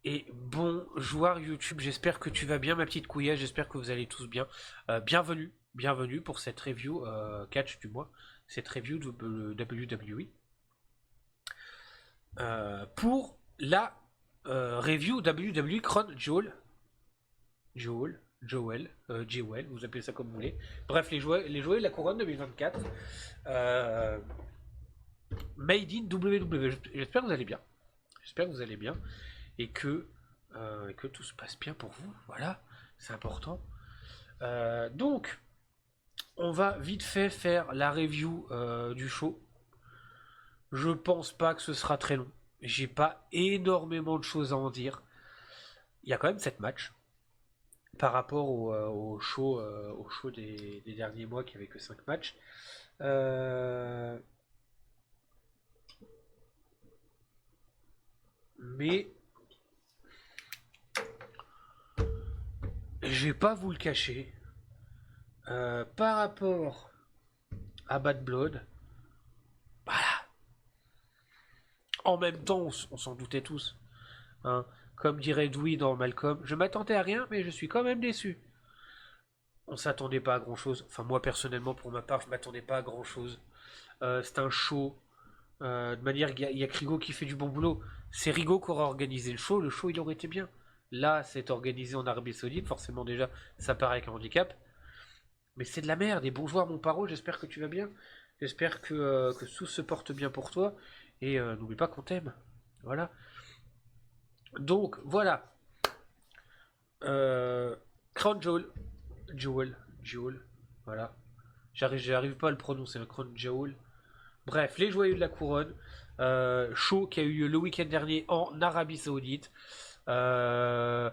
Et bonjour YouTube, j'espère que tu vas bien ma petite couillette, j'espère que vous allez tous bien. Bienvenue pour cette review catch du mois, cette review de WWE. Pour la review WWE Crown Jewel, vous appelez ça comme vous voulez. Bref, les jouets de la couronne 2024. Made in WWE. J'espère que vous allez bien. J'espère que vous allez bien. Et que tout se passe bien pour vous. Voilà, c'est important. Donc, on va vite fait faire la review du show. Je pense pas que ce sera très long. J'ai pas énormément de choses à en dire. Il y a quand même 7 matchs par rapport au show des derniers mois qui avait que 5 matchs. Mais je vais pas vous le cacher. Par rapport à Bad Blood, voilà. En même temps, on s'en doutait tous. Hein. Comme dirait Dewey dans Malcolm, je m'attendais à rien, mais je suis quand même déçu. On s'attendait pas à grand chose. Enfin, moi personnellement, pour ma part, je m'attendais pas à grand chose. C'est un show. De manière, il y a que Rigo qui fait du bon boulot. C'est Rigo qui aura organisé le show. Le show, il aurait été bien. Là, c'est organisé en Arabie Saoudite. Forcément, déjà, ça paraît avec un handicap. Mais c'est de la merde. Et bonjour, mon paro. J'espère que tu vas bien. J'espère que tout se porte bien pour toi. Et n'oublie pas qu'on t'aime. Voilà. Donc, voilà. Crown Jewel. Voilà. J'arrive pas à le prononcer. Un Crown Jewel. Bref, les joyeux de la couronne. Show qui a eu lieu le week-end dernier en Arabie Saoudite. Je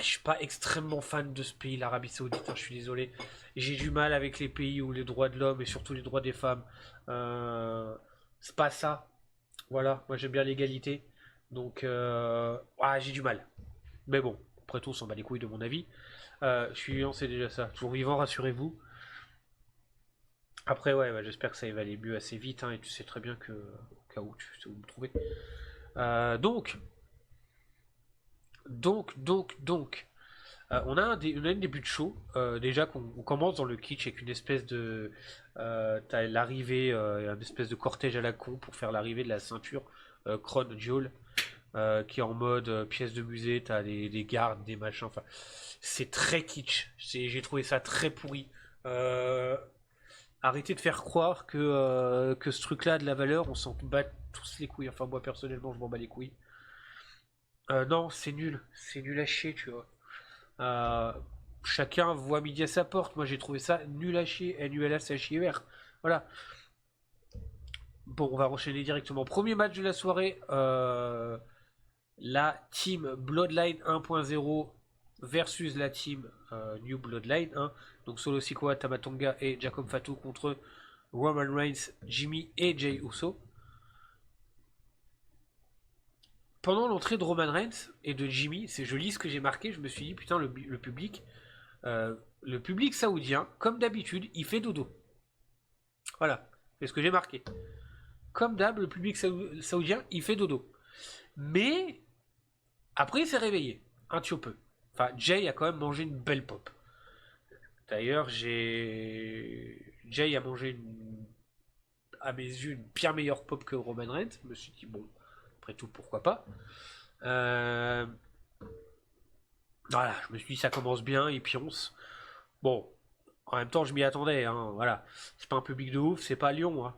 suis pas extrêmement fan de ce pays, l'Arabie Saoudite, hein, je suis désolé. J'ai du mal avec les pays où les droits de l'homme et surtout les droits des femmes, c'est pas ça. Voilà, moi j'aime bien l'égalité. Donc, j'ai du mal. Mais bon, après tout, on s'en bat les couilles de mon avis. Je suis vivant, c'est déjà ça. Toujours vivant, rassurez-vous. Après, ouais, j'espère que ça va aller mieux assez vite, hein, et tu sais très bien que, au cas où tu sais où me trouver. Donc, on a un début de show. Déjà qu'on commence dans le kitsch avec une espèce de. T'as l'arrivée, une espèce de cortège à la con pour faire l'arrivée de la ceinture Crown Jewel, qui est en mode pièce de musée. T'as des gardes, des machins. Enfin, c'est très kitsch. J'ai trouvé ça très pourri. Euh, Arrêtez de faire croire que ce truc-là a de la valeur. On s'en bat tous les couilles. Enfin, moi personnellement, je m'en bats les couilles. Non, c'est nul à chier, tu vois. Euh, Chacun voit midi à sa porte. Moi, j'ai trouvé ça nul à chier, NULACHIER. Voilà. Bon, on va enchaîner directement. Premier match de la soirée. La team Bloodline 1.0 versus la team New Bloodline 1. Donc Solo Sikoa, Tamatonga et Jacob Fatu contre Roman Reigns, Jimmy et Jay Uso. Pendant l'entrée de Roman Reigns et de Jimmy, c'est joli ce que j'ai marqué, je me suis dit putain le public saoudien, comme d'habitude, il fait dodo. Voilà, c'est ce que j'ai marqué. Comme d'hab, le public saoudien, il fait dodo. Mais après, il s'est réveillé, un petit peu. Enfin, Jay a quand même mangé une belle pop. D'ailleurs, Jay a mangé à mes yeux une bien meilleure pop que Roman Reigns. Je me suis dit bon, après tout, pourquoi pas. Euh, Voilà, je me suis dit ça commence bien, et pionce. Bon, en même temps, je m'y attendais, hein, voilà. C'est pas un public de ouf, c'est pas Lyon, hein.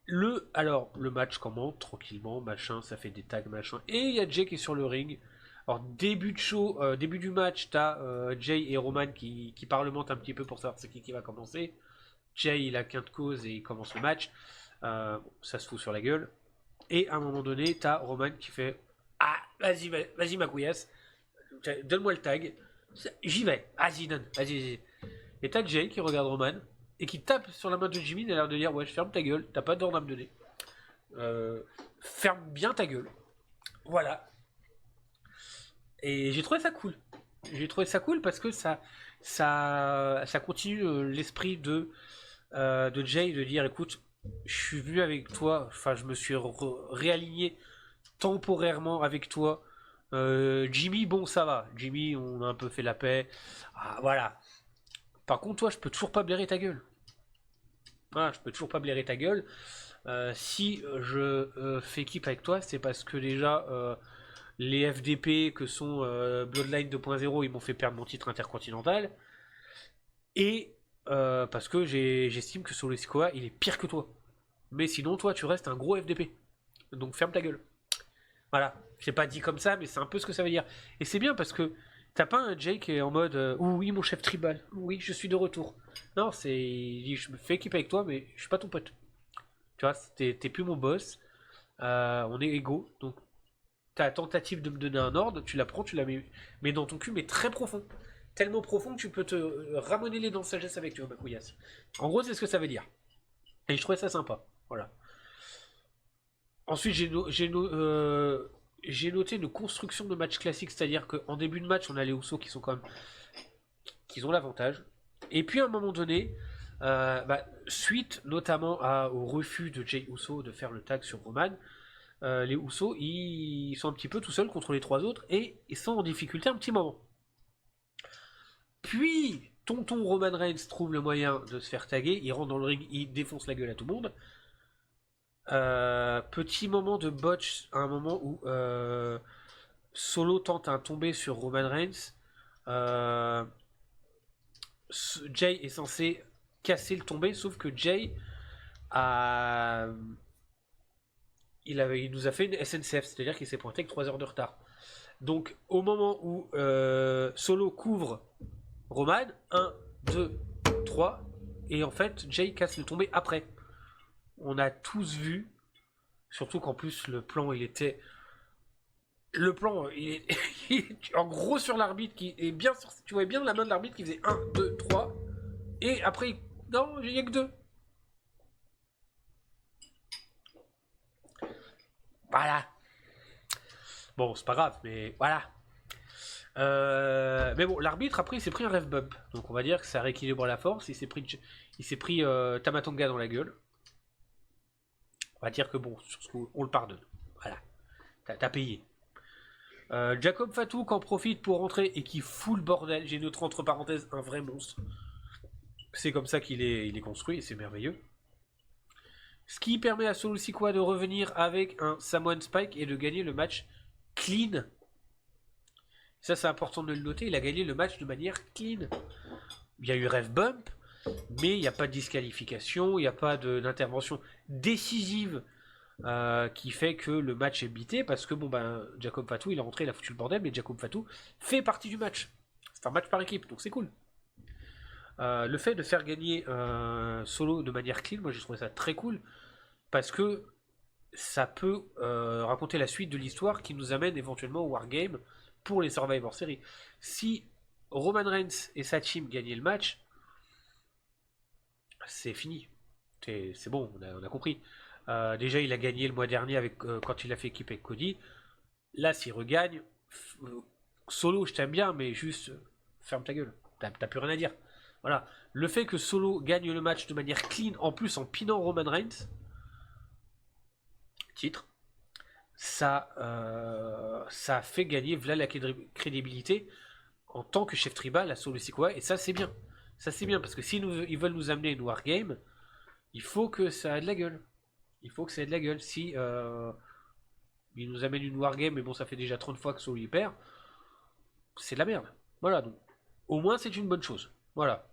Le match commence tranquillement, machin, ça fait des tags, machin. Et il y a Jay qui est sur le ring. Alors, début de show, début du match, t'as Jay et Roman qui parlementent un petit peu pour savoir c'est qui va commencer. Jay, il a qu'un de cause et il commence le match. Ça se fout sur la gueule. Et à un moment donné, t'as Roman qui fait Ah, vas-y ma couillasse, donne-moi le tag. J'y vais, vas-y, donne, vas-y. Et t'as Jay qui regarde Roman et qui tape sur la main de Jimmy, il a l'air de dire ouais, je ferme ta gueule, t'as pas d'ordre à me donner. Ferme bien ta gueule. Voilà. Et j'ai trouvé ça cool. J'ai trouvé ça cool parce que ça continue l'esprit de Jay de dire écoute, je suis venu avec toi, enfin je me suis réaligné temporairement avec toi. Jimmy, bon, ça va. Jimmy, on a un peu fait la paix. Ah, voilà. Par contre, toi, je peux toujours pas blairer ta gueule. Voilà, je peux toujours pas blairer ta gueule. Si je fais équipe avec toi, c'est parce que déjà, les FDP que sont Bloodline 2.0, ils m'ont fait perdre mon titre intercontinental. Et parce que j'estime que Solo Sikoa, il est pire que toi. Mais sinon, toi, tu restes un gros FDP. Donc ferme ta gueule. Voilà. Je l'ai pas dit comme ça, mais c'est un peu ce que ça veut dire. Et c'est bien parce que t'as pas un Jay qui est en mode oui, mon chef tribal. Oui, je suis de retour. Non, c'est. Il dit, je me fais équipe avec toi, mais je suis pas ton pote. Tu vois, t'es plus mon boss. On est égaux. Donc ta tentative de me donner un ordre, tu la prends, tu la mets dans ton cul, mais très profond. Tellement profond que tu peux te ramener les dents de sagesse avec, tu vois, ma couillasse. En gros, c'est ce que ça veut dire. Et je trouvais ça sympa. Voilà. Ensuite, j'ai noté une construction de match classique, c'est-à-dire qu'en début de match, on a les Usos qui sont quand même. Qui ont l'avantage. Et puis à un moment donné, suite notamment au refus de Jey Uso de faire le tag sur Roman, les Usos, ils sont un petit peu tout seuls contre les trois autres et ils sont en difficulté un petit moment. Puis, tonton Roman Reigns trouve le moyen de se faire taguer, il rentre dans le ring, il défonce la gueule à tout le monde. Petit moment de botch, à un moment où Solo tente un tombé sur Roman Reigns. Jay est censé casser le tombé, sauf que Jay a... il nous a fait une SNCF, c'est-à-dire qu'il s'est pointé avec 3 heures de retard. Donc au moment où Solo couvre Roman, 1, 2, 3, et en fait Jay casse le tombé après. On a tous vu, surtout qu'en plus le plan il était... Le plan, il est en gros sur l'arbitre qui est bien sur... Tu voyais bien la main de l'arbitre qui faisait 1, 2, 3, et après, non, il n'y a que 2. Voilà. Bon, c'est pas grave, mais voilà. Mais bon, l'arbitre, après, il s'est pris un ref bump. Donc on va dire que ça rééquilibre la force. Il s'est pris Tamatonga dans la gueule. On va dire que bon, sur ce coup, on le pardonne. Voilà. T'as payé. Jacob Fatou qui en profite pour rentrer et qui fout le bordel. J'ai noté entre parenthèses un vrai monstre. C'est comme ça qu'il est construit et c'est merveilleux. Ce qui permet à Solo Sikoa de revenir avec un Samoan Spike et de gagner le match clean. Ça, c'est important de le noter. Il a gagné le match de manière clean. Il y a eu ref bump, mais il n'y a pas de disqualification, il n'y a pas d'intervention décisive qui fait que le match est bité parce que bon ben Jacob Fatou il est rentré, il a foutu le bordel, mais Jacob Fatou fait partie du match. C'est un match par équipe, donc c'est cool. Le fait de faire gagner Solo de manière clean, moi j'ai trouvé ça très cool parce que ça peut raconter la suite de l'histoire qui nous amène éventuellement au Wargame pour les Survivor Series. Si Roman Reigns et sa team gagnaient le match, c'est fini. C'est bon, on a compris. Déjà, il a gagné le mois dernier quand il a fait équipe avec Cody. Là, s'il regagne, Solo, je t'aime bien, mais juste ferme ta gueule. T'as plus rien à dire. Voilà. Le fait que Solo gagne le match de manière clean, en plus en pinant Roman Reigns, titre, ça fait gagner Vla la crédibilité en tant que chef tribal à Solo Sikoa, et ça c'est bien. Ça c'est bien, parce que s'ils ils veulent nous amener une wargame, il faut que ça ait de la gueule. Il faut que ça ait de la gueule. Si ils nous amènent une wargame, mais bon, ça fait déjà 30 fois que Solo y perd, c'est de la merde. Voilà, donc au moins c'est une bonne chose. Voilà.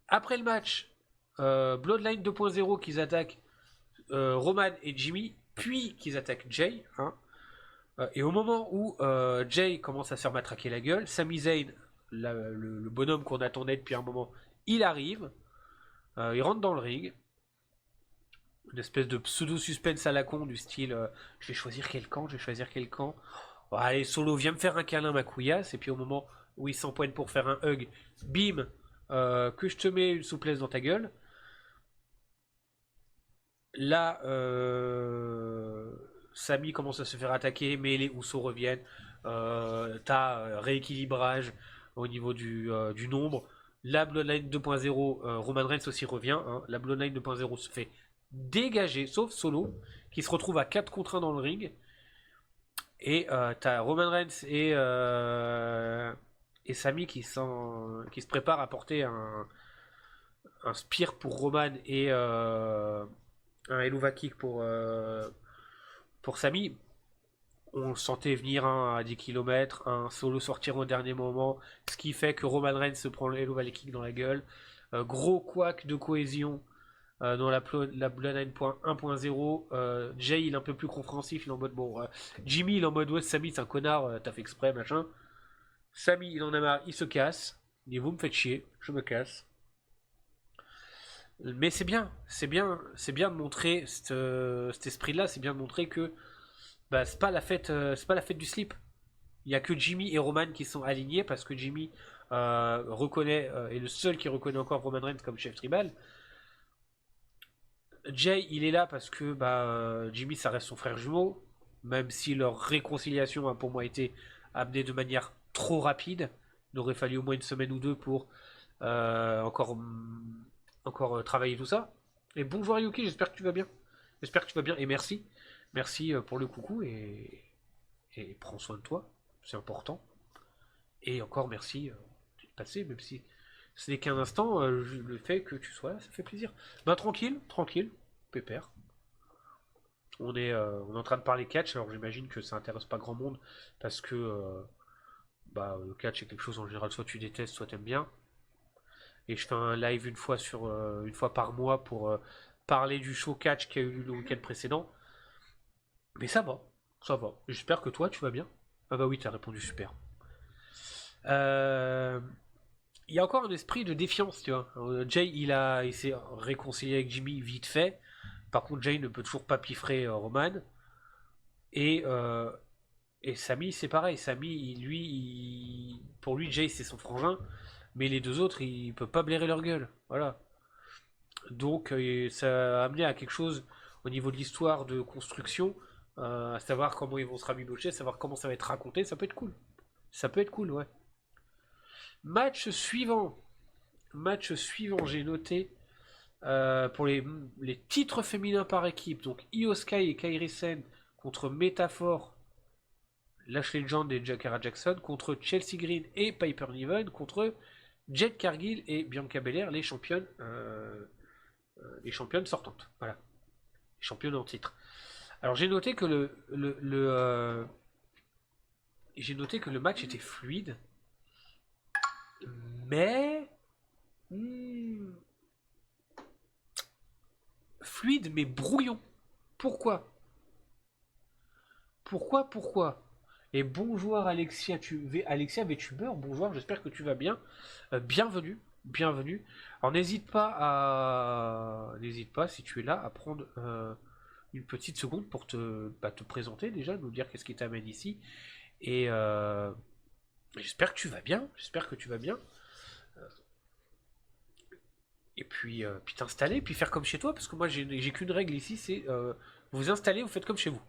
Après le match, Bloodline 2.0 qu'ils attaquent Roman et Jimmy, puis qu'ils attaquent Jay. Hein. Et au moment où Jay commence à se faire matraquer la gueule, Sami Zayn, le bonhomme qu'on attendait depuis un moment, il arrive. Il rentre dans le ring. Une espèce de pseudo-suspense à la con du style je vais choisir quel camp, je vais choisir quel camp. Bon, allez, Solo, viens me faire un câlin, ma couillasse. Et puis au moment où il s'empoigne pour faire un hug, bim, que je te mets une souplesse dans ta gueule. Là, Sami commence à se faire attaquer, mais les Usos reviennent. T'as rééquilibrage au niveau du nombre. La Bloodline 2.0, Roman Reigns aussi revient. Hein. La Bloodline 2.0 se fait dégager, sauf Solo, qui se retrouve à 4 contre 1 dans le ring. Et t'as Roman Reigns et Sami qui se préparent à porter un spear pour Roman et un Helluva Kick pour Sami. On le sentait venir à 10 km, un solo sortir au dernier moment, ce qui fait que Roman Reigns se prend le Helluva Kick dans la gueule. Gros couac de cohésion dans la Bloodline 1.0. Jay il est un peu plus compréhensif, il est en mode bon. Jimmy il est en mode ouais, Sami c'est un connard, t'as fait exprès, machin. Sami il en a marre, il se casse. Il dit vous me faites chier, je me casse. Mais c'est bien de montrer cet esprit-là, c'est bien de montrer que bah, c'est pas la fête du slip. Il y a que Jimmy et Roman qui sont alignés parce que Jimmy est le seul qui reconnaît encore Roman Reigns comme chef tribal. Jay, il est là parce que Jimmy, ça reste son frère jumeau, même si leur réconciliation a pour moi été amenée de manière trop rapide. Il aurait fallu au moins une semaine ou deux pour encore travailler tout ça. Et bonjour Yuki, j'espère que tu vas bien. J'espère que tu vas bien et merci. Merci pour le coucou et prends soin de toi, c'est important. Et encore merci de passer, même si ce n'est qu'un instant, le fait que tu sois là, ça fait plaisir. Ben tranquille, pépère. On est en train de parler catch, alors j'imagine que ça intéresse pas grand monde, parce que le catch est quelque chose en général, soit tu détestes, soit t'aimes bien. Et je fais un live une fois par mois pour parler du show catch qui a eu le week-end précédent. Mais ça va, ça va. J'espère que toi, tu vas bien. Ah bah oui, t'as répondu super. Il y a encore un esprit de défiance, tu vois. Jay, il s'est réconcilié avec Jimmy vite fait. Par contre, Jay ne peut toujours pas piffrer Roman. Et, euh, et Sami, c'est pareil. Sami, pour lui, Jay, c'est son frangin. Mais les deux autres, il peut pas blairer leur gueule. Voilà. Donc, ça a amené à quelque chose au niveau de l'histoire de construction. À savoir comment ils vont se rabibocher, savoir comment ça va être raconté. Ça peut être cool. Ça peut être cool, ouais. Match suivant. Match suivant, j'ai noté pour les titres féminins par équipe. Donc Io Sky et Kairi Sen contre Métaphore, Lashley Legend et Jakara Jackson contre Chelsea Green et Piper Niven contre Jade Cargill et Bianca Belair, les championnes sortantes. Voilà. Les championnes en titre. Alors j'ai noté que j'ai noté que le match était fluide. Mais fluide mais brouillon. Pourquoi? Pourquoi? Et bonjour Alexia VTuber, bonjour, j'espère que tu vas bien. Bienvenue. Alors n'hésite pas si tu es là à prendre une petite seconde pour te présenter déjà, nous dire qu'est-ce qui t'amène ici. Et j'espère que tu vas bien. Et puis t'installer, puis faire comme chez toi, parce que moi j'ai qu'une règle ici, c'est vous installez, vous faites comme chez vous.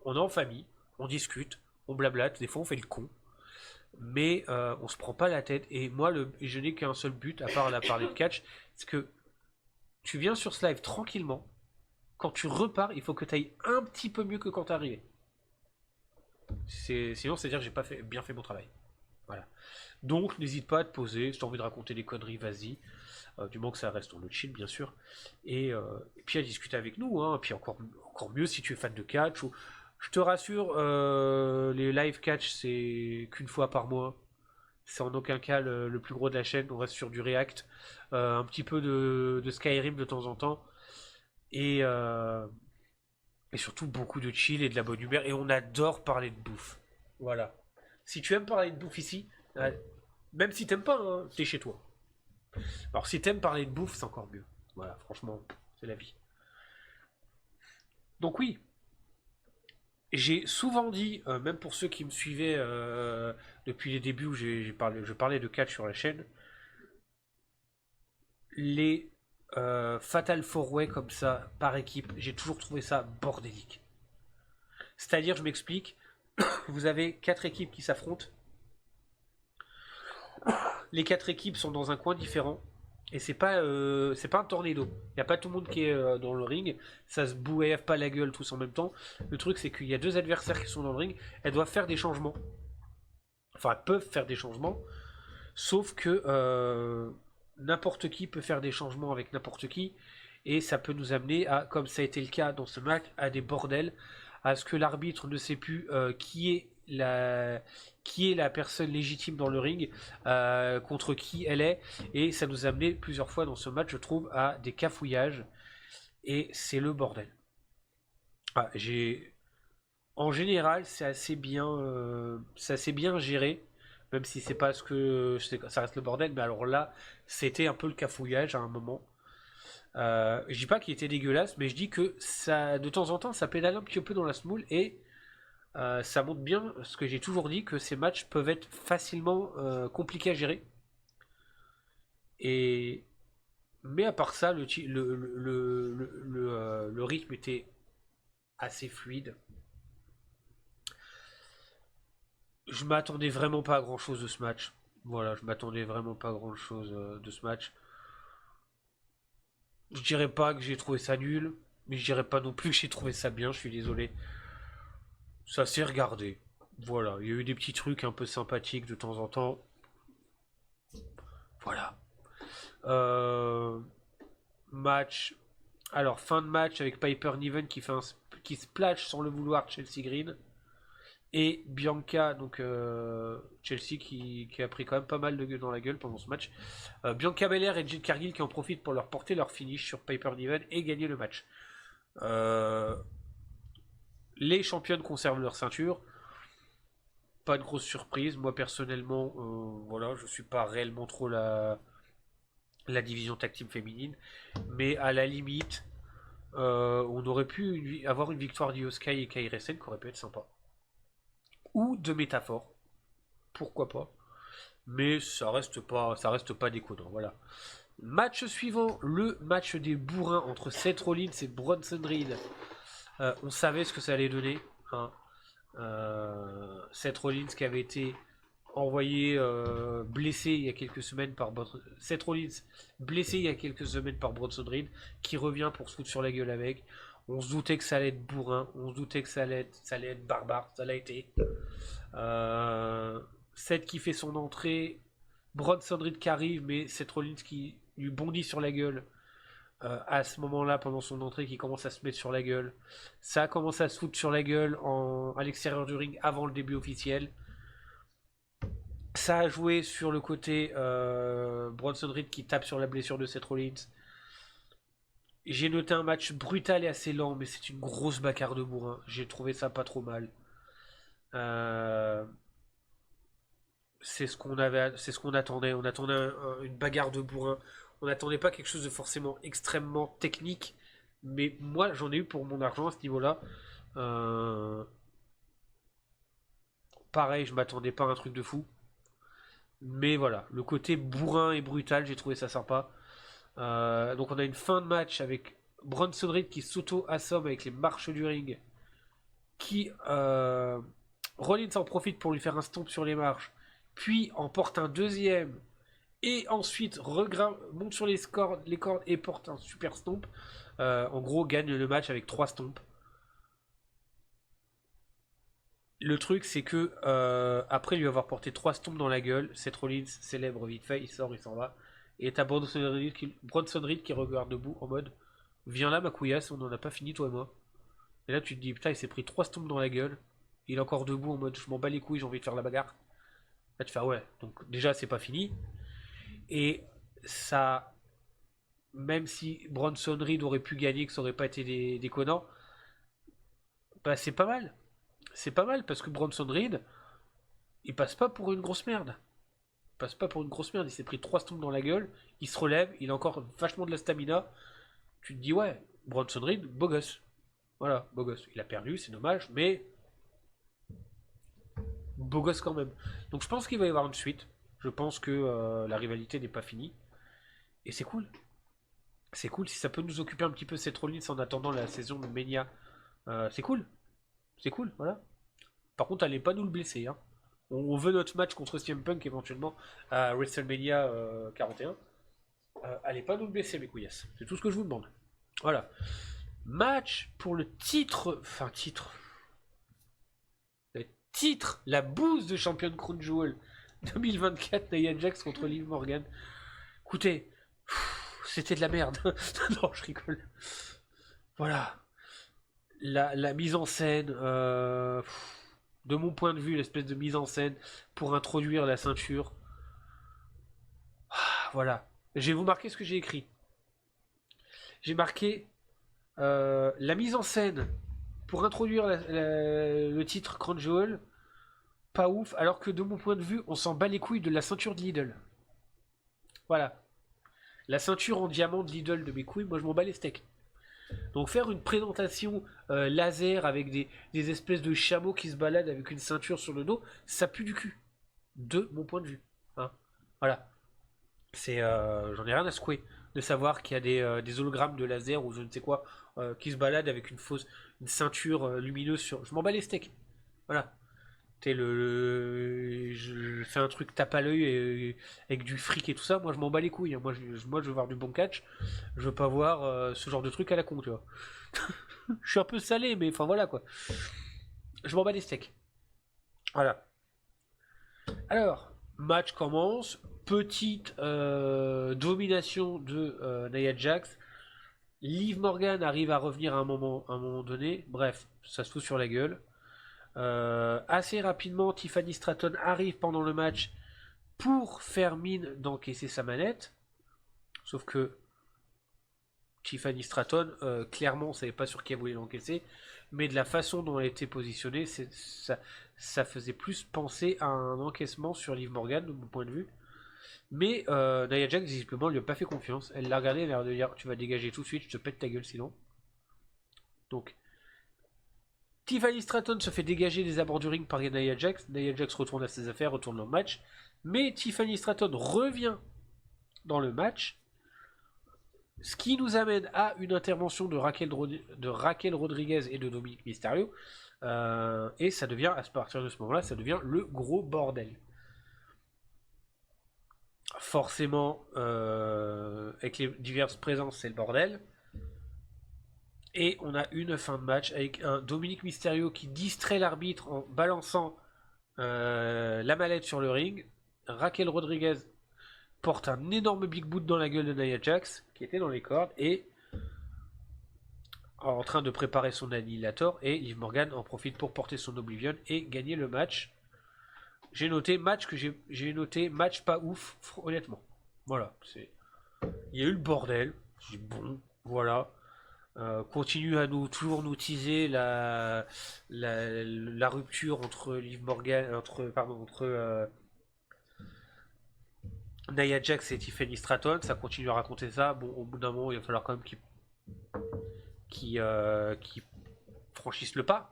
On est en famille, on discute, on blablate, des fois on fait le con, mais on se prend pas la tête. Et moi, je n'ai qu'un seul but, à part la parler de catch, c'est que tu viens sur ce live tranquillement, quand tu repars, il faut que tu ailles un petit peu mieux que quand t'es arrivé. Sinon, c'est-à-dire que j'ai pas bien fait mon travail. Voilà. Donc, n'hésite pas à te poser, si tu as envie de raconter des conneries, vas-y. Du moment que ça reste dans le chill, bien sûr. Et puis à discuter avec nous. Hein. Puis encore mieux si tu es fan de catch. Je te rassure, les live catch, c'est qu'une fois par mois. C'est en aucun cas le plus gros de la chaîne. On reste sur du React. Un petit peu de Skyrim de temps en temps. Et surtout beaucoup de chill et de la bonne humeur. Et on adore parler de bouffe. Voilà. Si tu aimes parler de bouffe ici, même si t'aimes pas, hein, t'es chez toi. Alors si t'aimes parler de bouffe, c'est encore mieux. Voilà, franchement, c'est la vie. Donc oui, j'ai souvent dit, même pour ceux qui me suivaient depuis les débuts où je parlais de catch sur la chaîne, les Fatal 4-Way comme ça, par équipe, j'ai toujours trouvé ça bordélique. C'est-à-dire, je m'explique, vous avez 4 équipes qui s'affrontent. Les 4 équipes sont dans un coin différent. Et c'est pas un tornado. Il n'y a pas tout le monde qui est dans le ring. Ça se bouillave pas la gueule tous en même temps. Le truc, c'est qu'il y a deux adversaires qui sont dans le ring. Elles doivent faire des changements. Enfin, elles peuvent faire des changements. Sauf que n'importe qui peut faire des changements avec n'importe qui. Et ça peut nous amener à, comme ça a été le cas dans ce match, à des bordels. À ce que l'arbitre ne sait plus qui est la personne légitime dans le ring, contre qui elle est. Et ça nous a amené plusieurs fois dans ce match, je trouve, à des cafouillages. Et c'est le bordel. Ah, en général, c'est assez bien géré. Même si c'est pas ce que ça reste le bordel, mais alors là, c'était un peu le cafouillage à un moment. Je dis pas qu'il était dégueulasse, mais je dis que ça, de temps en temps, ça pédale un petit peu dans la smoule et ça montre bien ce que j'ai toujours dit, que ces matchs peuvent être facilement compliqués à gérer. Et mais à part ça, le rythme était assez fluide. Je m'attendais vraiment pas à grand chose de ce match. Voilà, je m'attendais vraiment pas à grand chose de ce match. Je dirais pas que j'ai trouvé ça nul, mais je dirais pas non plus que j'ai trouvé ça bien, je suis désolé. Ça s'est regardé. Voilà, il y a eu des petits trucs un peu sympathiques de temps en temps. Voilà. Euh, match. Alors, fin de match avec Piper Niven qui splash sans le vouloir Chelsea Green. Et Bianca, donc Chelsea qui a pris quand même pas mal de gueule dans la gueule pendant ce match. Bianca Belair et Jade Cargill qui en profitent pour leur porter leur finish sur Piper Niven et gagner le match. Les championnes conservent leur ceinture. Pas de grosse surprise. Moi personnellement, voilà, je suis pas réellement trop la division tag team féminine. Mais à la limite, on aurait pu avoir une victoire d'Io Sky et Kairi Sane qui aurait pu être sympa. Ou de métaphore. Pourquoi pas. Mais ça reste pas déconnant. Voilà. Match suivant, le match des bourrins entre Seth Rollins et Bronson Reed. On savait ce que ça allait donner. Hein. Seth Rollins qui avait été envoyé blessé il y a quelques semaines par Seth Rollins blessé il y a quelques semaines par Bronson Reed qui revient pour se foutre sur la gueule avec. On se doutait que ça allait être bourrin, on se doutait que ça allait être barbare, ça l'a été. Seth qui fait son entrée, Bronson Reed qui arrive, mais Seth Rollins qui lui bondit sur la gueule à ce moment-là, pendant son entrée, qui commence à se mettre sur la gueule. Ça a commencé à se foutre sur la gueule à l'extérieur du ring avant le début officiel. Ça a joué sur le côté Bronson Reed qui tape sur la blessure de Seth Rollins. J'ai noté un match brutal et assez lent, mais c'est une grosse bagarre de bourrin. J'ai trouvé ça pas trop mal. Euh, c'est ce qu'on attendait. On attendait une bagarre de bourrin. On n'attendait pas quelque chose de forcément extrêmement technique. Mais moi, j'en ai eu pour mon argent à ce niveau-là. Euh, pareil, je m'attendais pas à un truc de fou. Mais voilà, le côté bourrin et brutal, j'ai trouvé ça sympa. Donc on a une fin de match avec Bronson Reed qui s'auto-assomme avec les marches du ring. Qui Rollins en profite pour lui faire un stomp sur les marches. Puis en porte un deuxième. Et ensuite monte sur les cordes et porte un super stomp. En gros, gagne le match avec 3 stomps. Le truc, c'est que après lui avoir porté 3 stomps dans la gueule, Seth Rollins célèbre vite fait, il sort, il s'en va. Et t'as Bronson Reed qui regarde debout en mode viens là, ma couillasse, on en a pas fini, toi et moi. Et là, tu te dis putain, il s'est pris 3 stomps dans la gueule. Il est encore debout en mode je m'en bats les couilles, j'ai envie de faire la bagarre. Là, tu fais ouais, donc déjà, c'est pas fini. Et ça, même si Bronson Reed aurait pu gagner, que ça aurait pas été déconnant, bah c'est pas mal. C'est pas mal parce que Bronson Reed, il passe pas pour une grosse merde. Il passe pas pour une grosse merde. Il s'est pris 3 stomps dans la gueule. Il se relève. Il a encore vachement de la stamina. Tu te dis, ouais, Bronson Reed, beau gosse. Voilà, beau gosse. Il a perdu, c'est dommage, mais beau gosse quand même. Donc je pense qu'il va y avoir une suite. Je pense que la rivalité n'est pas finie. Et c'est cool. C'est cool si ça peut nous occuper un petit peu cette Rollins en attendant la saison de Mania. C'est cool. C'est cool, voilà. Par contre, allez pas nous le blesser. Hein. On veut notre match contre CM Punk éventuellement à WrestleMania 41. Allez pas nous blesser, mes couillasses. C'est tout ce que je vous demande. Voilà. Match pour le titre. Enfin, titre. Le titre. La bouse de Champion Crown Jewel 2024, Nia Jax contre Liv Morgan. Écoutez, c'était de la merde. Non, je rigole. Voilà. La mise en scène, de mon point de vue, l'espèce de mise en scène pour introduire la ceinture. Voilà. Je vais vous marquer ce que j'ai écrit. J'ai marqué la mise en scène pour introduire le titre Crown Jewel. Pas ouf, alors que de mon point de vue, on s'en bat les couilles de la ceinture de Lidl. Voilà. La ceinture en diamant de Lidl de mes couilles, moi je m'en bats les steaks. Donc faire une présentation laser avec des espèces de chameaux qui se baladent avec une ceinture sur le dos, ça pue du cul. De mon point de vue. Hein. Voilà. C'est, j'en ai rien à secouer de savoir qu'il y a des hologrammes de laser ou je ne sais quoi qui se baladent avec une ceinture lumineuse sur. Je m'en bats les steaks. Voilà. Je fais un truc tape à l'œil avec du fric et tout ça. Moi, je m'en bats les couilles. Hein. Moi, je veux voir du bon catch. Je veux pas voir ce genre de truc à la con, tu vois. Je suis un peu salé, mais enfin voilà quoi. Je m'en bats les steaks. Voilà. Alors, match commence. Petite domination de Nia Jax. Liv Morgan arrive à revenir à un moment donné. Bref, ça se fout sur la gueule. Assez rapidement, Tiffany Stratton arrive pendant le match pour faire mine d'encaisser sa manette. Sauf que Tiffany Stratton, clairement, on savait pas sur qui elle voulait l'encaisser. Mais de la façon dont elle était positionnée, ça faisait plus penser à un encaissement sur Liv Morgan, de mon point de vue. Mais Nia Jax, visiblement, lui a pas fait confiance. Elle l'a regardé, elle a l'air de dire tu vas dégager tout de suite, je te pète ta gueule sinon. Donc, Tiffany Stratton se fait dégager des abords du ring par Nia Jax. Nia Jax retourne à ses affaires, retourne au match. Mais Tiffany Stratton revient dans le match. Ce qui nous amène à une intervention de Raquel Rodriguez et de Dominic Mysterio. Et ça devient, à partir de ce moment-là, ça devient le gros bordel. Forcément, avec les diverses présences, c'est le bordel. Et on a une fin de match avec un Dominic Mysterio qui distrait l'arbitre en balançant la mallette sur le ring. Raquel Rodriguez porte un énorme big boot dans la gueule de Nia Jax, qui était dans les cordes, et en train de préparer son annihilator, et Liv Morgan en profite pour porter son Oblivion et gagner le match. J'ai noté match pas ouf, honnêtement. Voilà, il y a eu le bordel. J'ai dit bon, voilà. Continue à toujours nous teaser la rupture entre Liv Morgan, entre Nia Jax et Tiffany Stratton. Ça continue à raconter ça. Bon, au bout d'un moment, il va falloir quand même qu'ils franchissent le pas.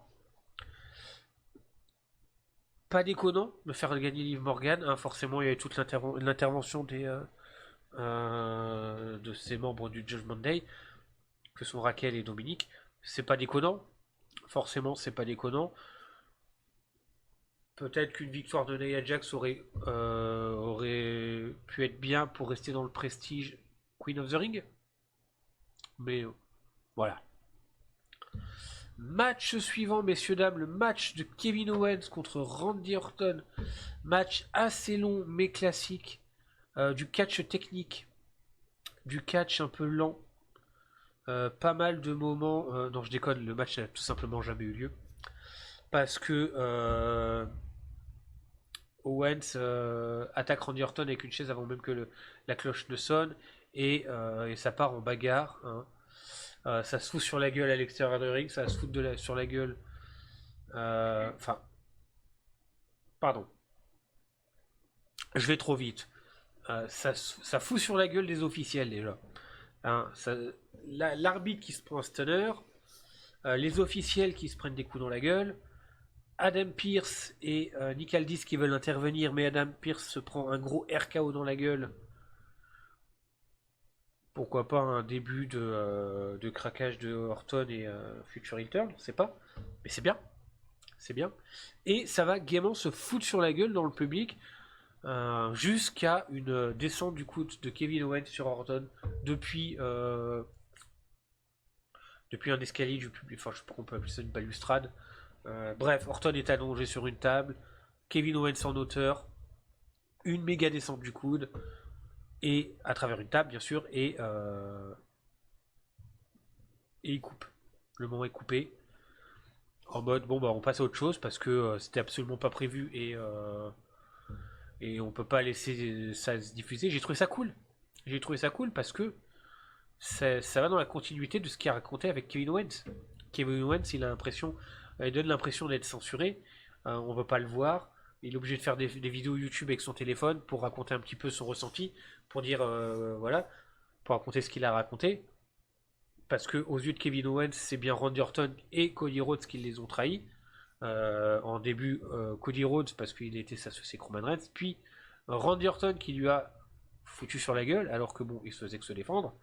Pas déconnant de faire gagner Liv Morgan. Hein, forcément, il y avait toute l'intervention de ces membres du Judgment Day, que sont Raquel et Dominique. C'est pas déconnant. Forcément, c'est pas déconnant. Peut-être qu'une victoire de Nia Jax aurait pu être bien pour rester dans le prestige Queen of the Ring. Mais voilà. Match suivant, messieurs, dames, le match de Kevin Owens contre Randy Orton. Match assez long mais classique. Du catch technique. Du catch un peu lent. Pas mal de moments. Non, je déconne, le match n'a tout simplement jamais eu lieu. Parce que Owens attaque Randy Orton avec une chaise avant même que la cloche ne sonne. Et ça part en bagarre. Hein. Ça se fout sur la gueule à l'extérieur du ring, ça se fout sur la gueule. Enfin. Pardon. Je vais trop vite. Ça fout sur la gueule des officiels déjà. Hein, l'arbitre qui se prend un stunner. Les officiels qui se prennent des coups dans la gueule. Adam Pearce et Nick Aldis qui veulent intervenir, mais Adam Pearce se prend un gros RKO dans la gueule. Pourquoi pas un début de craquage de Orton et Future Return, on sait pas. Mais c'est bien. C'est bien. Et ça va gaiement se foutre sur la gueule dans le public. jusqu'à une descente du coude de Kevin Owens sur Orton depuis, depuis un escalier du public. Enfin, je sais pas qu'on peut appeler ça une balustrade. Bref, Orton est allongé sur une table, Kevin Owens en hauteur, une méga descente du coude, et à travers une table bien sûr, et il coupe. Le moment est coupé. En mode, bon bah on passe à autre chose parce que c'était absolument pas prévu et on peut pas laisser ça se diffuser. J'ai trouvé ça cool. J'ai trouvé ça cool parce que ça va dans la continuité de ce qu'il a raconté avec Kevin Owens. Kevin Owens, il donne l'impression d'être censuré. On veut pas le voir. Il est obligé de faire des vidéos YouTube avec son téléphone pour raconter un petit peu son ressenti, pour dire voilà, pour raconter ce qu'il a raconté. Parce que aux yeux de Kevin Owens, c'est bien Randy Orton et Cody Rhodes qui les ont trahis. En début, Cody Rhodes parce qu'il était associé avec Roman Reigns, puis Randy Orton qui lui a foutu sur la gueule alors que bon, il se faisait que se défendre.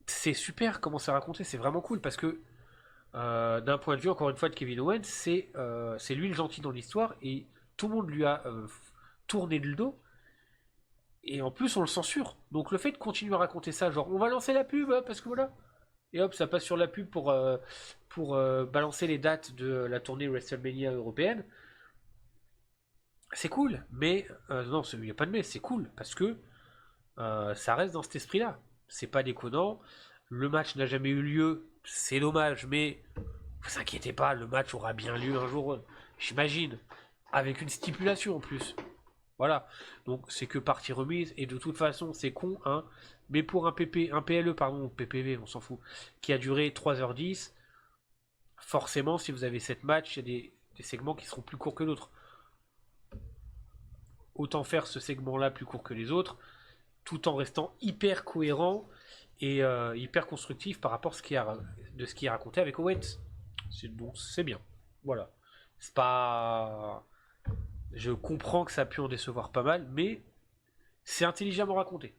C'est super comment c'est raconté, c'est vraiment cool parce que d'un point de vue encore une fois de Kevin Owens, c'est lui le gentil dans l'histoire et tout le monde lui a tourné le dos. Et en plus, on le censure. Donc le fait de continuer à raconter ça, genre on va lancer la pub parce que voilà. Et hop, ça passe sur la pub pour balancer les dates de la tournée WrestleMania européenne. C'est cool, mais non, il n'y a pas de mais, c'est cool parce que ça reste dans cet esprit-là. C'est pas déconnant. Le match n'a jamais eu lieu, c'est dommage, mais vous inquiétez pas, le match aura bien lieu un jour, j'imagine, avec une stipulation en plus. Voilà, donc c'est que partie remise, et de toute façon c'est con, hein, mais pour un PLE, pardon, PPV, on s'en fout, qui a duré 3h10, forcément si vous avez 7 matchs, il y a des segments qui seront plus courts que d'autres. Autant faire ce segment-là plus court que les autres, tout en restant hyper cohérent et hyper constructif par rapport de ce qui est raconté avec Owens. C'est bon, c'est bien. Voilà. C'est pas... Je comprends que ça a pu en décevoir pas mal, mais c'est intelligemment raconté.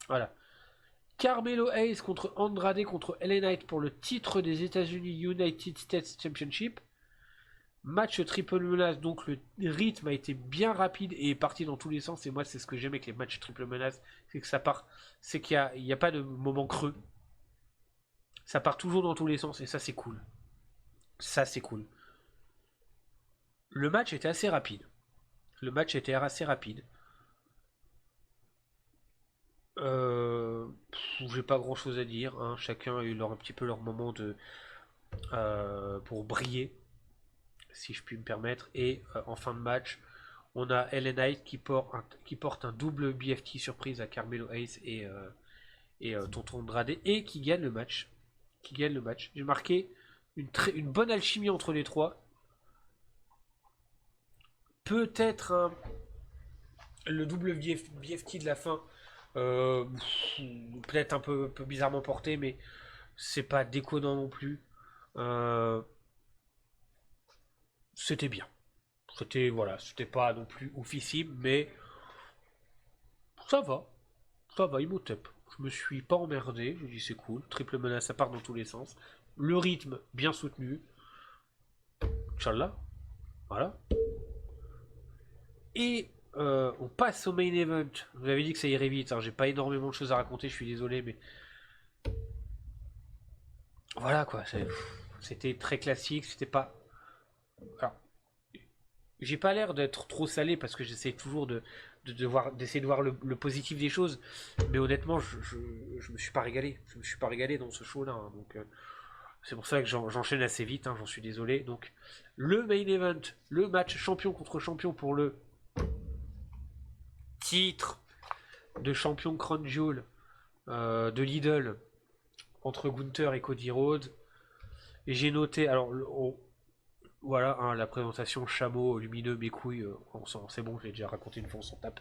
Voilà. Carmelo Hayes contre Andrade contre LA Knight pour le titre des États-Unis United States Championship. Match triple menace, donc le rythme a été bien rapide et est parti dans tous les sens. Et moi, c'est ce que j'aime avec les matchs triple menace, c'est que ça part, c'est qu'il n'y a pas de moment creux. Ça part toujours dans tous les sens et ça, c'est cool. Ça, c'est cool. Le match était assez rapide. J'ai pas grand chose à dire, hein. Chacun a eu un petit peu leur moment pour briller, si je puis me permettre. Et en fin de match, on a LA Knight qui porte un double BFT surprise à Carmelo Hayes et Tonton Andrade et qui gagne le match. J'ai marqué une bonne alchimie entre les trois. Peut-être le double BFT de la fin, peut-être un peu bizarrement porté, mais c'est pas déconnant non plus. C'était bien. C'était pas non plus oufissime, mais ça va. Ça va, Imhotep. Je me suis pas emmerdé, j'ai dit c'est cool. Triple menace, ça part dans tous les sens. Le rythme, bien soutenu. Inch'Allah. Voilà. Et on passe au main event. Vous avez dit que ça irait vite, hein. J'ai pas énormément de choses à raconter, je suis désolé, mais voilà quoi. C'était très classique, c'était pas. Alors, j'ai pas l'air d'être trop salé parce que j'essaie toujours d'essayer de voir le positif des choses, mais honnêtement, je me suis pas régalé. Je me suis pas régalé dans ce show-là, hein. Donc c'est pour ça que j'enchaîne assez vite, hein, j'en suis désolé. Donc le main event, le match champion contre champion pour le titre de champion Crown Jewel de Lidl entre Gunther et Cody Rhodes. Et j'ai noté, alors voilà, hein, la présentation chameau lumineux, mes couilles, c'est bon, je l'ai déjà raconté une fois, on s'en tape.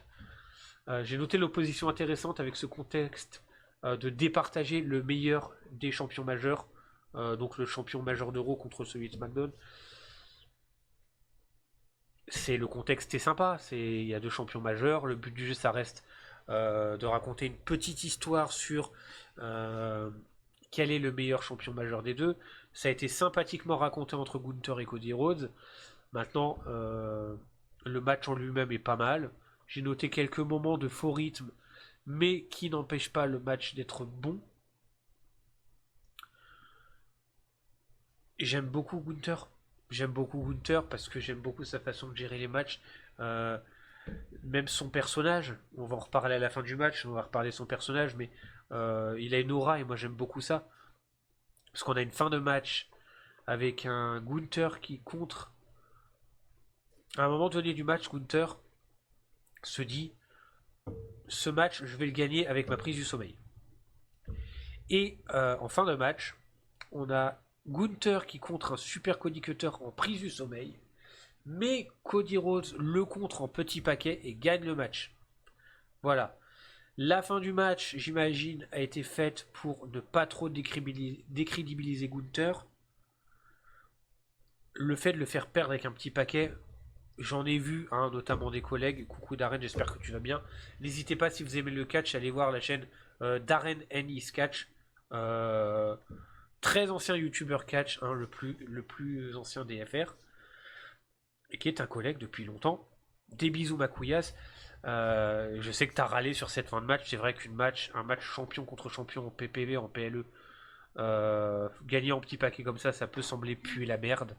J'ai noté l'opposition intéressante avec ce contexte de départager le meilleur des champions majeurs, donc le champion majeur d'Euro contre celui de SmackDown. Le contexte est sympa, il y a deux champions majeurs, le but du jeu ça reste de raconter une petite histoire sur quel est le meilleur champion majeur des deux. Ça a été sympathiquement raconté entre Gunther et Cody Rhodes. Maintenant, Le match en lui-même est pas mal. J'ai noté quelques moments de faux rythme, mais qui n'empêchent pas le match d'être bon. Et j'aime beaucoup Gunther. J'aime beaucoup Gunther parce que j'aime beaucoup sa façon de gérer les matchs. Euh, Même son personnage, on va en reparler à la fin du match, on va reparler de son personnage, mais il a une aura et moi j'aime beaucoup ça. Parce qu'on a une fin de match avec un Gunther qui contre. À un moment donné du match, Gunther se dit ce match, je vais le gagner avec ma prise du sommeil. Et en fin de match, on a Gunther qui contre un super Cody Cutter en prise du sommeil. Mais Cody Rhodes le contre en petit paquet et gagne le match. Voilà. La fin du match, j'imagine, a été faite pour ne pas trop décrédibiliser Gunther. Le fait de le faire perdre avec un petit paquet, j'en ai vu, hein, notamment des collègues. Coucou Darren, j'espère que tu vas bien. N'hésitez pas, si vous aimez le catch, à aller voir la chaîne Darren Ennis Catch. Très ancien youtubeur catch, hein, le plus ancien des FR. Et qui est un collègue depuis longtemps. Des bisous ma couillasse. Je sais que tu as râlé sur cette fin de match. C'est vrai un match champion contre champion en PPV, en PLE, gagner en petit paquet comme ça peut sembler puer la merde.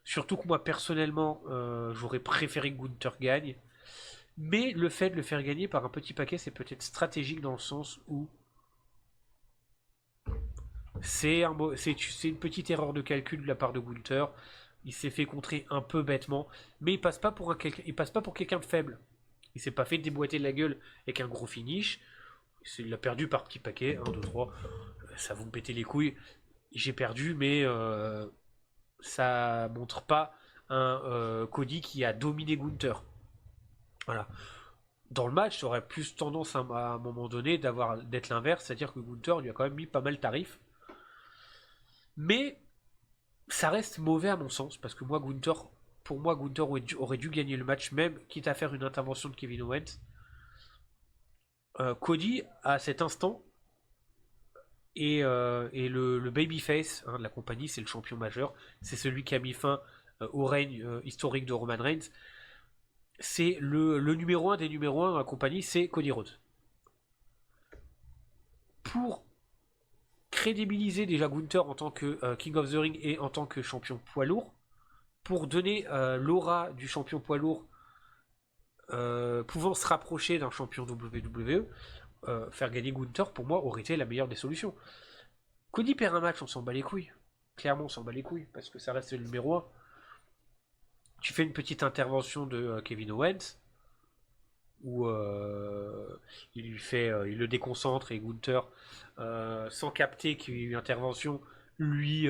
Surtout que moi personnellement, j'aurais préféré que Gunther gagne. Mais le fait de le faire gagner par un petit paquet, c'est peut-être stratégique dans le sens où c'est une petite erreur de calcul de la part de Gunther. Il s'est fait contrer un peu bêtement, mais il passe pas pour quelqu'un de faible. Il s'est pas fait déboîter la gueule avec un gros finish. Il l'a perdu par petit paquet, 1, 2, 3. Ça vous me pète les couilles. J'ai perdu, mais ça montre pas un Cody qui a dominé Gunther. Voilà. Dans le match, ça aurait plus tendance à un moment donné d'être l'inverse, c'est-à-dire que Gunther lui a quand même mis pas mal tarif. Mais ça reste mauvais à mon sens, parce que pour moi, Gunther aurait dû gagner le match, même quitte à faire une intervention de Kevin Owens. Cody, à cet instant, et le babyface, hein, de la compagnie, c'est le champion majeur, c'est celui qui a mis fin au règne historique de Roman Reigns. C'est le numéro 1 des numéros 1 dans la compagnie, c'est Cody Rhodes. Pour crédibiliser déjà Gunther en tant que King of the Ring et en tant que champion poids lourd, pour donner l'aura du champion poids lourd pouvant se rapprocher d'un champion WWE, faire gagner Gunther, pour moi, aurait été la meilleure des solutions. Cody perd un match, on s'en bat les couilles. Clairement, on s'en bat les couilles, parce que ça reste le numéro 1. Tu fais une petite intervention de Kevin Owens, où il le déconcentre, et Gunther, sans capter qu'il y a eu une intervention, lui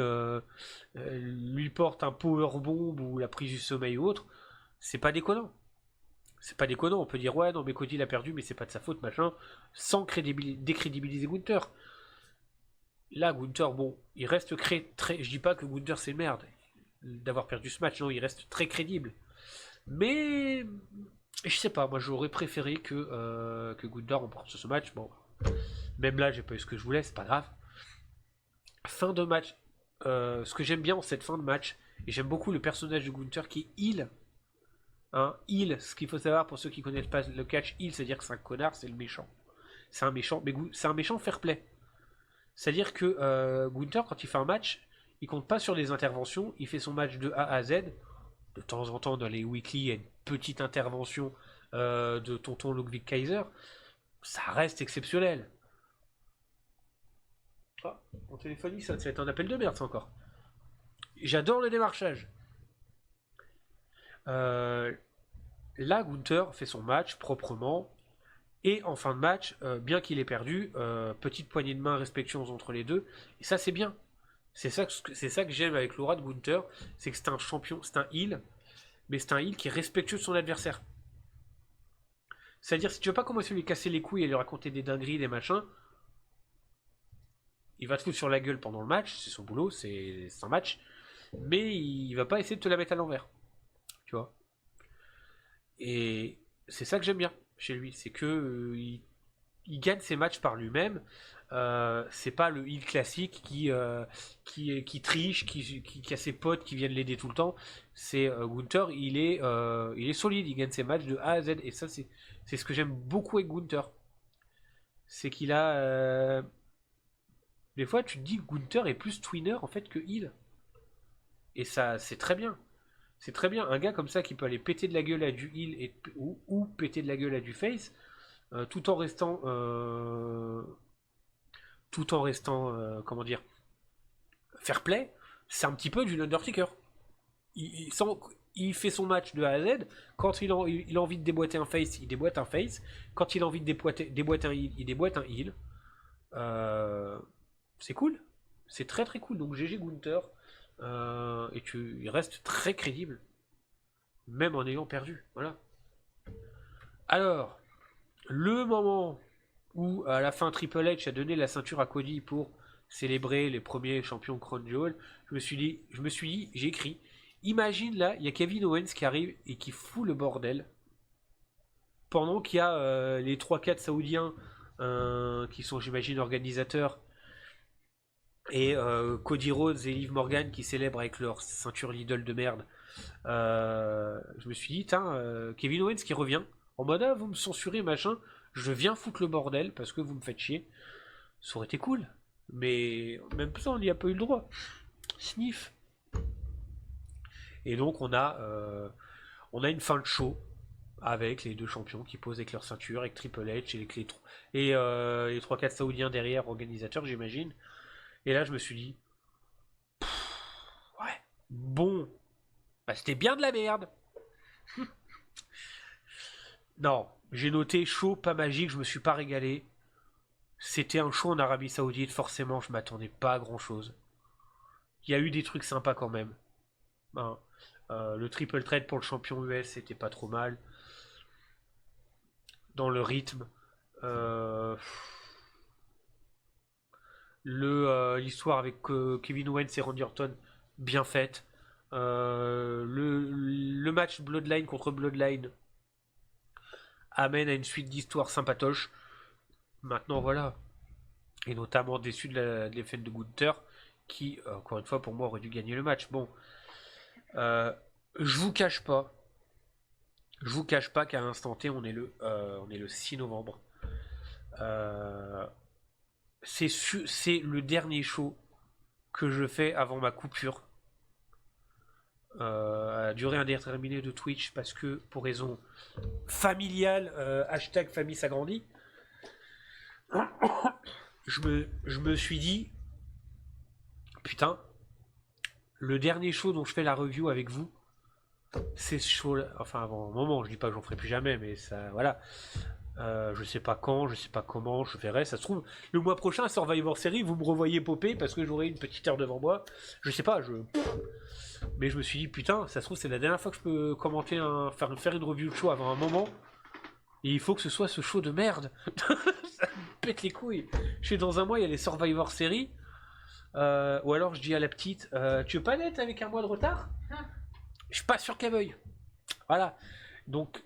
porte un powerbomb ou la prise du sommeil ou autre. C'est pas déconnant. C'est pas déconnant, on peut dire ouais non mais Cody l'a perdu mais c'est pas de sa faute machin, sans décrédibiliser Gunther. Là Gunther, bon, il reste très, je dis pas que Gunther c'est merde d'avoir perdu ce match, non, il reste très crédible. Mais je sais pas, moi j'aurais préféré que Gunther remporte ce match. Bon, même là j'ai pas eu ce que je voulais, c'est pas grave. Fin de match, ce que j'aime bien en cette fin de match, et j'aime beaucoup le personnage de Gunther qui est heal. Hein, heal, ce qu'il faut savoir pour ceux qui connaissent pas le catch, heal, c'est-à-dire que c'est un connard, c'est le méchant. C'est un méchant, mais c'est un méchant fair play. C'est-à-dire que Gunther, quand il fait un match, il compte pas sur les interventions, il fait son match de A à Z. De temps en temps, dans les weekly, il y a une petite intervention de tonton Ludwig Kaiser. Ça reste exceptionnel. Ah, mon téléphone, ça va être un appel de merde, ça encore. J'adore le démarchage. Là, Gunther fait son match proprement. Et en fin de match, bien qu'il ait perdu, petite poignée de main respectueuse entre les deux. Et ça, c'est bien. C'est ça que j'aime avec l'aura de Gunther. C'est que c'est un champion, c'est un heel. Mais c'est un heel qui est respectueux de son adversaire. C'est-à-dire, si tu veux pas commencer à lui casser les couilles et lui raconter des dingueries, des machins, il va te foutre sur la gueule pendant le match. C'est son boulot, c'est un match. Mais il va pas essayer de te la mettre à l'envers. Tu vois. Et c'est ça que j'aime bien chez lui, c'est que il gagne ses matchs par lui-même. C'est pas le heel classique qui triche, qui a ses potes qui viennent l'aider tout le temps. C'est Gunther, il est solide, il gagne ses matchs de A à Z. Et ça, c'est ce que j'aime beaucoup avec Gunther. C'est qu'il a. Des fois, tu te dis que Gunther est plus twinner en fait que heel. Et ça, c'est très bien. C'est très bien. Un gars comme ça qui peut aller péter de la gueule à du heel ou péter de la gueule à du face, tout en restant. Comment dire, fair play, c'est un petit peu du Undertaker. Il fait son match de A à Z. Quand il a envie de déboîter un face, il déboîte un face. Quand il a envie de déboîter un heel, il déboîte un heel. C'est cool. C'est très très cool. Donc GG Gunther. Il reste très crédible. Même en ayant perdu. Voilà. Alors, le moment où à la fin Triple H a donné la ceinture à Cody pour célébrer les premiers champions Crown Jewel, je me suis dit, j'ai écrit, imagine là, il y a Kevin Owens qui arrive et qui fout le bordel, pendant qu'il y a les 3-4 Saoudiens qui sont, j'imagine, organisateurs, et Cody Rhodes et Liv Morgan qui célèbrent avec leur ceinture Lidl de merde. Je me suis dit, Kevin Owens qui revient, en mode, vous me censurez, machin, je viens foutre le bordel parce que vous me faites chier. Ça aurait été cool. Mais même ça, on n'y a pas eu le droit. Sniff. Et donc, on a une fin de show avec les deux champions qui posent avec leur ceinture, avec Triple H et les 3-4 Saoudiens derrière, organisateurs, j'imagine. Et là, je me suis dit, ouais, bon, bah, c'était bien de la merde. Non, j'ai noté chaud, pas magique, je me suis pas régalé. C'était un show en Arabie Saoudite, forcément, je m'attendais pas à grand chose. Il y a eu des trucs sympas quand même. Hein. Le triple threat pour le champion US, c'était pas trop mal. Dans le rythme. L'histoire avec Kevin Owens et Randy Orton, bien faite. Le match Bloodline contre Bloodline amène à une suite d'histoires sympatoches. Maintenant, voilà. Et notamment déçu de l'effet de Gunther, qui, encore une fois, pour moi, aurait dû gagner le match. Bon. Je vous cache pas. Je vous cache pas qu'à l'instant T, on est le 6 novembre. C'est le dernier show que je fais avant ma coupure. À durée indéterminée de Twitch, parce que pour raison familiale, hashtag famille s'agrandit, je me suis dit, putain, le dernier show dont je fais la review avec vous, c'est ce show-là. Enfin, avant un moment, je dis pas que j'en ferai plus jamais, mais ça, voilà. Je sais pas quand, je sais pas comment, je verrai. Ça se trouve, le mois prochain, Survivor Series, vous me revoyez popper parce que j'aurai une petite heure devant moi. Je sais pas, mais je me suis dit, putain, ça se trouve, c'est la dernière fois que je peux commenter, faire une review de show avant un moment. Et il faut que ce soit ce show de merde. Ça me pète les couilles. Je suis dans un mois, il y a les Survivor Series. Ou alors je dis à la petite, tu veux pas l'être avec un mois de retard? Je suis pas sûr qu'elle veuille. Voilà. Donc,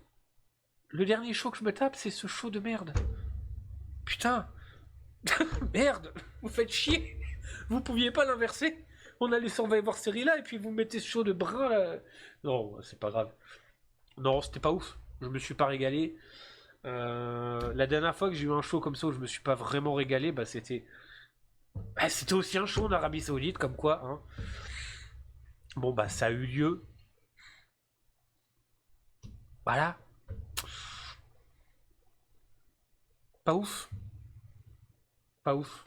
le dernier show que je me tape, c'est ce show de merde. Putain. Merde. Vous faites chier. Vous pouviez pas l'inverser? On a les Survivor Series là, et puis vous mettez ce show de brun là. Non, c'est pas grave. Non, c'était pas ouf. Je me suis pas régalé. La dernière fois que j'ai eu un show comme ça où je me suis pas vraiment régalé, bah c'était aussi un show en Arabie Saoudite, comme quoi. Hein. Bon bah ça a eu lieu. Voilà. Pas ouf. Pas ouf.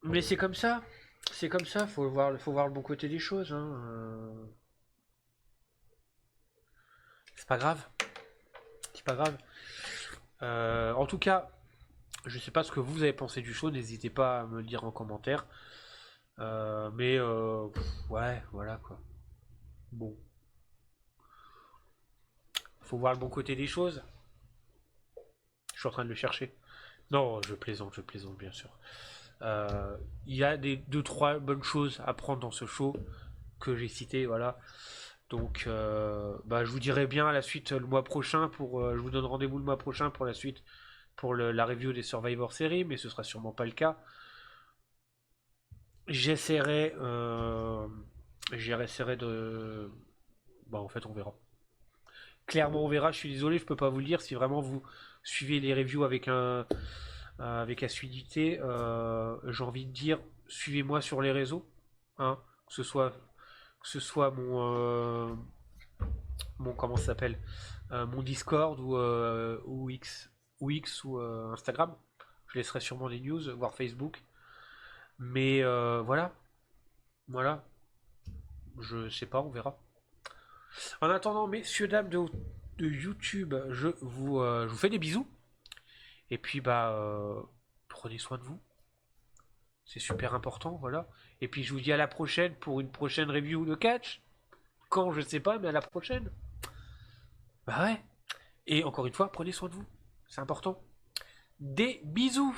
Mais c'est comme ça. C'est comme ça. Faut voir le bon côté des choses. Hein. C'est pas grave. C'est pas grave. En tout cas, je sais pas ce que vous avez pensé du show. N'hésitez pas à me le dire en commentaire. Mais ouais, voilà quoi. Bon. Faut voir le bon côté des choses. Je suis en train de le chercher. Non, je plaisante bien sûr. Il y a 2-3 bonnes choses à prendre dans ce show que j'ai cité, voilà. Donc, je vous dirai bien à la suite le mois prochain je vous donne rendez-vous le mois prochain pour la suite pour la review des Survivor Series, mais ce sera sûrement pas le cas. J'essaierai de... Bah en fait on verra. Clairement on verra, je suis désolé, je peux pas vous le dire. Si vraiment vous suivez les reviews avec assiduité, j'ai envie de dire, suivez-moi sur les réseaux. Hein, que ce soit mon comment ça s'appelle, mon Discord ou X ou Instagram. Je laisserai sûrement des news, voire Facebook. Mais voilà, je sais pas, on verra. En attendant, messieurs, dames de YouTube, je vous fais des bisous. Et puis, bah, prenez soin de vous. C'est super important, voilà. Et puis, je vous dis à la prochaine pour une prochaine review de catch. Quand, je sais pas, mais à la prochaine. Bah ouais. Et encore une fois, prenez soin de vous. C'est important. Des bisous.